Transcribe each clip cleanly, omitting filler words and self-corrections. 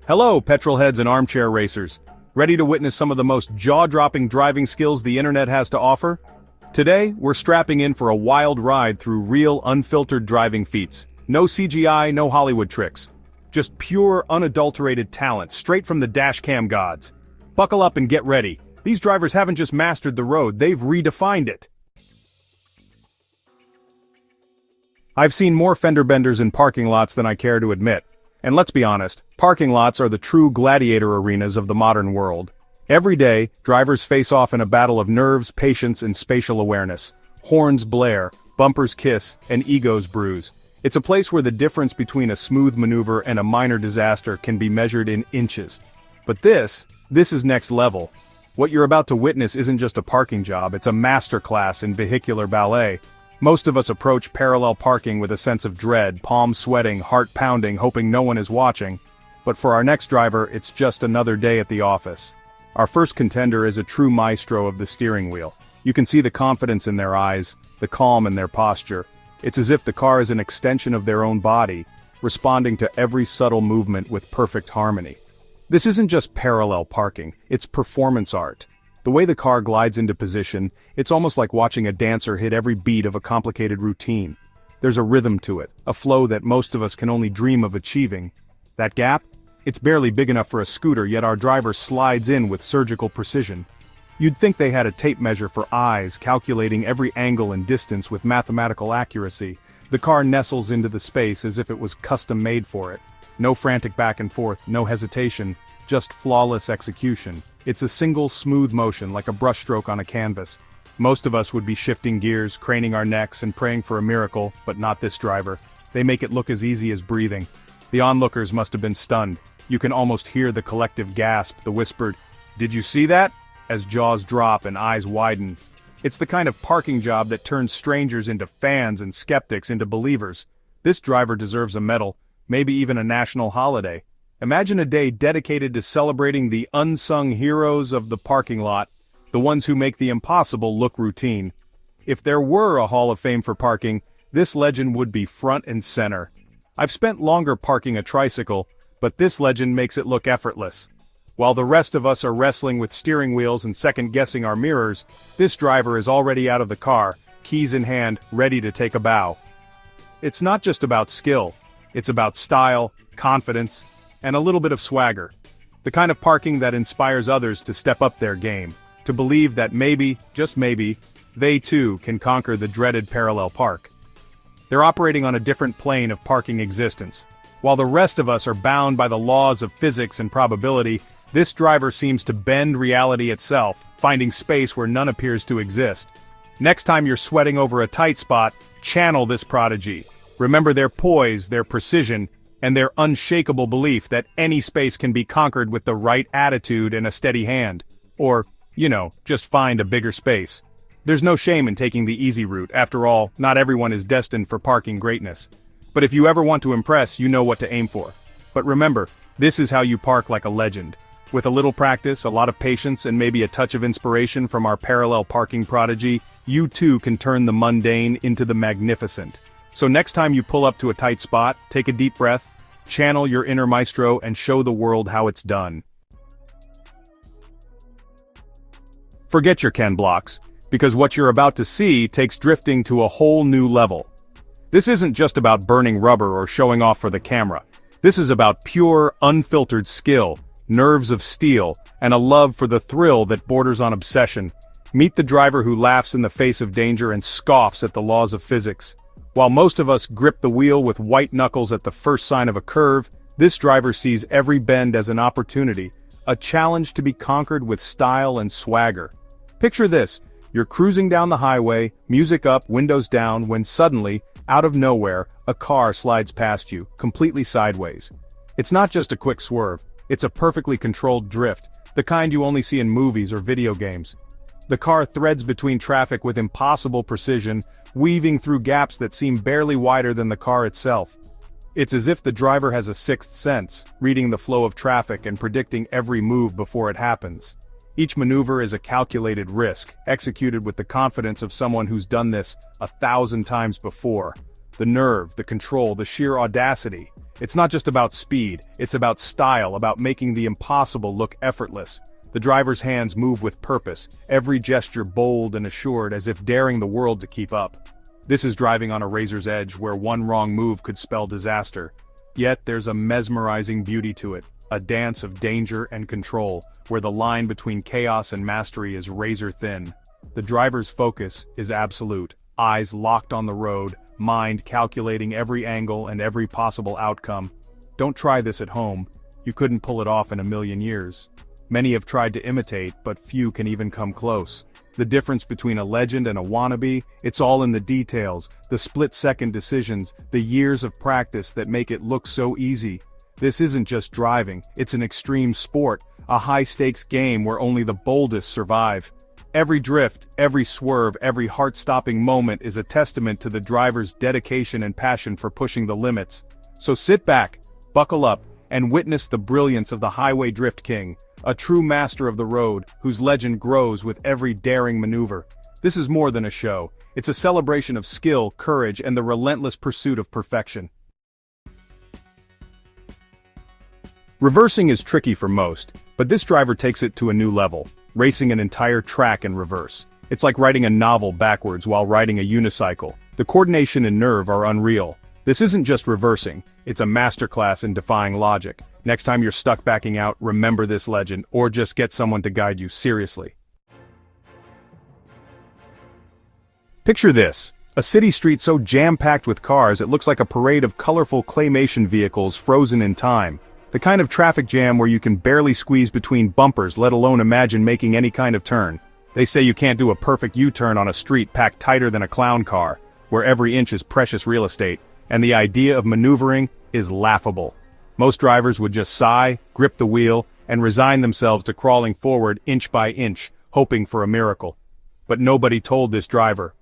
Hello, petrolheads and armchair racers. Ready to witness some of the most jaw-dropping driving skills the internet has to offer? Today, we're strapping in for a wild ride through real, unfiltered driving feats. No CGI, no Hollywood tricks. Just pure, unadulterated talent, straight from the dashcam gods. Buckle up and get ready. These drivers haven't just mastered the road, they've redefined it. I've seen more fender benders in parking lots than I care to admit. And let's be honest, parking lots are the true gladiator arenas of the modern world. Every day, drivers face off in a battle of nerves, patience, and spatial awareness. Horns blare, bumpers kiss, and egos bruise. It's a place where the difference between a smooth maneuver and a minor disaster can be measured in inches. But this is next level. What you're about to witness isn't just a parking job, it's a masterclass in vehicular ballet. Most of us approach parallel parking with a sense of dread, palms sweating, heart pounding, hoping no one is watching. But for our next driver, it's just another day at the office. Our first contender is a true maestro of the steering wheel. You can see the confidence in their eyes, the calm in their posture. It's as if the car is an extension of their own body, responding to every subtle movement with perfect harmony. This isn't just parallel parking, it's performance art. The way the car glides into position, it's almost like watching a dancer hit every beat of a complicated routine. There's a rhythm to it, a flow that most of us can only dream of achieving. That gap? It's barely big enough for a scooter, yet our driver slides in with surgical precision. You'd think they had a tape measure for eyes, calculating every angle and distance with mathematical accuracy. The car nestles into the space as if it was custom-made for it. No frantic back and forth, no hesitation, just flawless execution. It's a single smooth motion like a brushstroke on a canvas. Most of us would be shifting gears, craning our necks and praying for a miracle, but not this driver. They make it look as easy as breathing. The onlookers must have been stunned. You can almost hear the collective gasp, the whispered, "Did you see that?" as jaws drop and eyes widen. It's the kind of parking job that turns strangers into fans and skeptics into believers. This driver deserves a medal, maybe even a national holiday. Imagine a day dedicated to celebrating the unsung heroes of the parking lot, the ones who make the impossible look routine. If there were a Hall of Fame for parking, this legend would be front and center. I've spent longer parking a tricycle, but this legend makes it look effortless. While the rest of us are wrestling with steering wheels and second-guessing our mirrors, this driver is already out of the car, keys in hand, ready to take a bow. It's not just about skill, it's about style, confidence, and a little bit of swagger. The kind of parking that inspires others to step up their game, to believe that maybe, just maybe, they too can conquer the dreaded parallel park. They're operating on a different plane of parking existence. While the rest of us are bound by the laws of physics and probability, this driver seems to bend reality itself, finding space where none appears to exist. Next time you're sweating over a tight spot, channel this prodigy. Remember their poise, their precision, and their unshakable belief that any space can be conquered with the right attitude and a steady hand. Or, just find a bigger space. There's no shame in taking the easy route. After all, not everyone is destined for parking greatness. But if you ever want to impress, you know what to aim for. But remember, this is how you park like a legend. With a little practice, a lot of patience, and maybe a touch of inspiration from our parallel parking prodigy, you too can turn the mundane into the magnificent. So next time you pull up to a tight spot, take a deep breath, channel your inner maestro, and show the world how it's done. Forget your Ken blocks, because what you're about to see takes drifting to a whole new level. This isn't just about burning rubber or showing off for the camera. This is about pure, unfiltered skill, nerves of steel, and a love for the thrill that borders on obsession. Meet the driver who laughs in the face of danger and scoffs at the laws of physics. While most of us grip the wheel with white knuckles at the first sign of a curve, this driver sees every bend as an opportunity, a challenge to be conquered with style and swagger. Picture this, you're cruising down the highway, music up, windows down, when suddenly, out of nowhere, a car slides past you, completely sideways. It's not just a quick swerve, it's a perfectly controlled drift, the kind you only see in movies or video games. The car threads between traffic with impossible precision, weaving through gaps that seem barely wider than the car itself. It's as if the driver has a sixth sense, reading the flow of traffic and predicting every move before it happens. Each maneuver is a calculated risk, executed with the confidence of someone who's done this 1,000 times before. The nerve, the control, the sheer audacity. It's not just about speed, it's about style, about making the impossible look effortless. The driver's hands move with purpose, every gesture bold and assured as if daring the world to keep up. This is driving on a razor's edge where one wrong move could spell disaster. Yet there's a mesmerizing beauty to it, a dance of danger and control, where the line between chaos and mastery is razor thin. The driver's focus is absolute, eyes locked on the road, mind calculating every angle and every possible outcome. Don't try this at home, you couldn't pull it off in a million years. Many have tried to imitate, but few can even come close. The difference between a legend and a wannabe, it's all in the details, the split-second decisions, the years of practice that make it look so easy. This isn't just driving, it's an extreme sport, a high-stakes game where only the boldest survive. Every drift, every swerve, every heart-stopping moment is a testament to the driver's dedication and passion for pushing the limits. So sit back, buckle up, and witness the brilliance of the Highway Drift King, a true master of the road, whose legend grows with every daring maneuver. This is more than a show, it's a celebration of skill, courage, and the relentless pursuit of perfection. Reversing is tricky for most, but this driver takes it to a new level, racing an entire track in reverse. It's like writing a novel backwards while riding a unicycle. The coordination and nerve are unreal. This isn't just reversing, it's a masterclass in defying logic. Next time you're stuck backing out, remember this legend, or just get someone to guide you seriously. Picture this, a city street so jam-packed with cars it looks like a parade of colorful claymation vehicles frozen in time. The kind of traffic jam where you can barely squeeze between bumpers, let alone imagine making any kind of turn. They say you can't do a perfect U-turn on a street packed tighter than a clown car, where every inch is precious real estate, and the idea of maneuvering is laughable. Most drivers would just sigh, grip the wheel, and resign themselves to crawling forward inch by inch, hoping for a miracle. But nobody told this driver.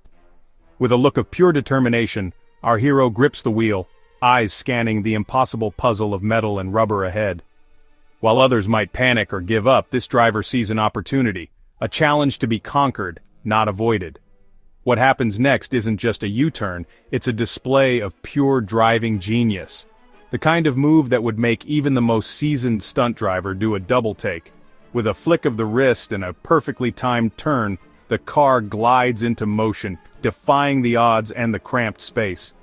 With a look of pure determination, our hero grips the wheel, eyes scanning the impossible puzzle of metal and rubber ahead. While others might panic or give up, this driver sees an opportunity, a challenge to be conquered, not avoided. What happens next isn't just a U-turn, it's a display of pure driving genius. The kind of move that would make even the most seasoned stunt driver do a double take. With a flick of the wrist and a perfectly timed turn, the car glides into motion, defying the odds and the cramped space.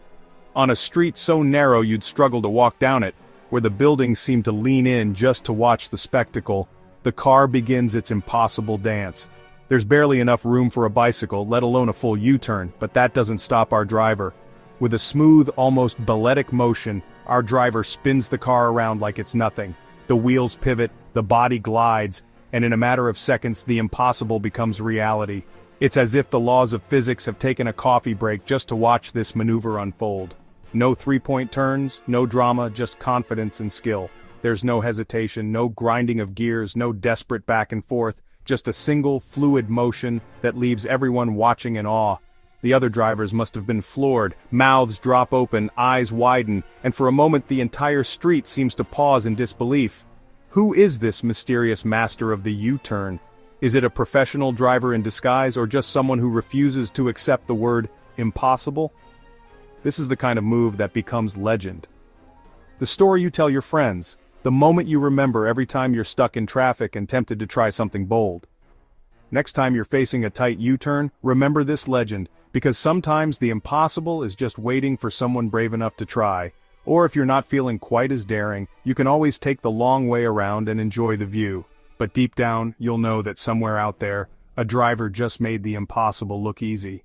On a street so narrow you'd struggle to walk down it, where the buildings seem to lean in just to watch the spectacle, the car begins its impossible dance. There's barely enough room for a bicycle, let alone a full U-turn, but that doesn't stop our driver. With a smooth, almost balletic motion, our driver spins the car around like it's nothing. The wheels pivot, the body glides, and in a matter of seconds the impossible becomes reality. It's as if the laws of physics have taken a coffee break just to watch this maneuver unfold. No three-point turns, no drama, just confidence and skill. There's no hesitation, no grinding of gears, no desperate back and forth, just a single, fluid motion that leaves everyone watching in awe. The other drivers must have been floored, mouths drop open, eyes widen, and for a moment the entire street seems to pause in disbelief. Who is this mysterious master of the U-turn? Is it a professional driver in disguise or just someone who refuses to accept the word impossible? This is the kind of move that becomes legend. The story you tell your friends, the moment you remember every time you're stuck in traffic and tempted to try something bold. Next time you're facing a tight U-turn, remember this legend, because sometimes the impossible is just waiting for someone brave enough to try. Or if you're not feeling quite as daring, you can always take the long way around and enjoy the view. But deep down, you'll know that somewhere out there, a driver just made the impossible look easy.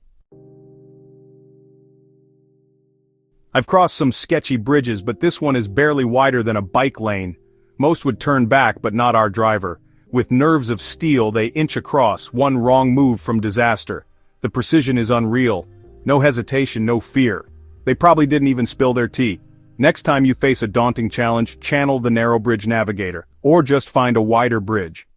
I've crossed some sketchy bridges, but this one is barely wider than a bike lane. Most would turn back, but not our driver. With nerves of steel, they inch across, one wrong move from disaster. The precision is unreal. No hesitation, no fear. They probably didn't even spill their tea. Next time you face a daunting challenge, channel the narrow bridge Navigator, or just find a wider bridge.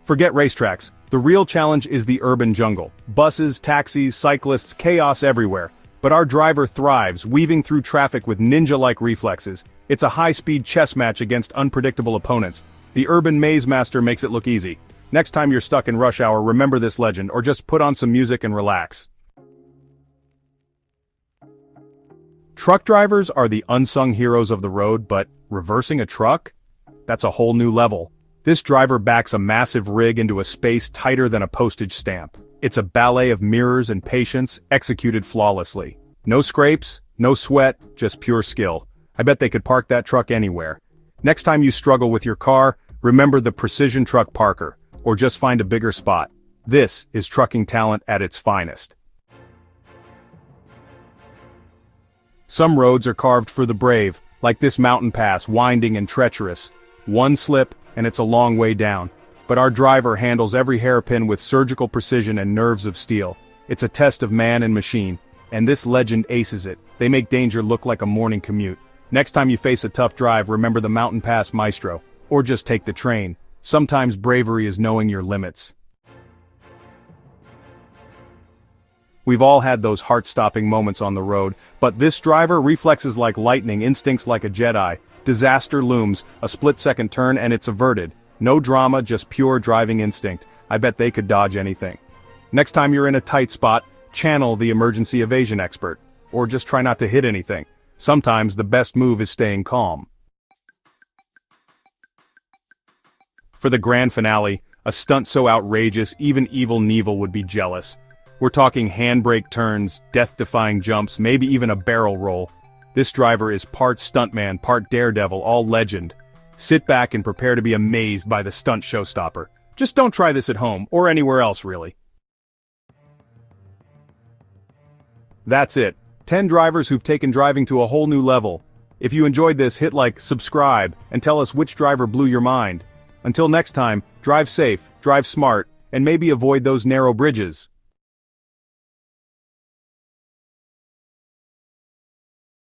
Forget racetracks. The real challenge is the urban jungle. Buses, taxis, cyclists, chaos everywhere. But our driver thrives, weaving through traffic with ninja-like reflexes. It's a high-speed chess match against unpredictable opponents. The urban maze master makes it look easy. Next time you're stuck in rush hour, remember this legend, or just put on some music and relax. Truck drivers are the unsung heroes of the road, but reversing a truck? That's a whole new level. This driver backs a massive rig into a space tighter than a postage stamp. It's a ballet of mirrors and patience, executed flawlessly. No scrapes, no sweat, just pure skill. I bet they could park that truck anywhere. Next time you struggle with your car, remember the precision truck parker, or just find a bigger spot. This is trucking talent at its finest. Some roads are carved for the brave, like this mountain pass, winding and treacherous. One slip, and it's a long way down. But our driver handles every hairpin with surgical precision and nerves of steel. It's a test of man and machine, and this legend aces it. They make danger look like a morning commute. Next time you face a tough drive, remember the mountain pass Maestro, or just take the train. Sometimes bravery is knowing your limits. We've all had those heart-stopping moments on the road, but this driver, reflexes like lightning, instincts like a Jedi. Disaster looms, a split-second turn and it's averted. No drama, just pure driving instinct. I bet they could dodge anything. Next time you're in a tight spot, channel the emergency evasion expert. Or just try not to hit anything. Sometimes the best move is staying calm. For the grand finale, a stunt so outrageous even evil Knievel would be jealous. We're talking handbrake turns, death-defying jumps, maybe even a barrel roll. This driver is part stuntman, part daredevil, all legend. Sit back and prepare to be amazed by the Stunt Showstopper. Just don't try this at home, or anywhere else really. That's it. 10 drivers who've taken driving to a whole new level. If you enjoyed this, hit like, subscribe, and tell us which driver blew your mind. Until next time, drive safe, drive smart, and maybe avoid those narrow bridges.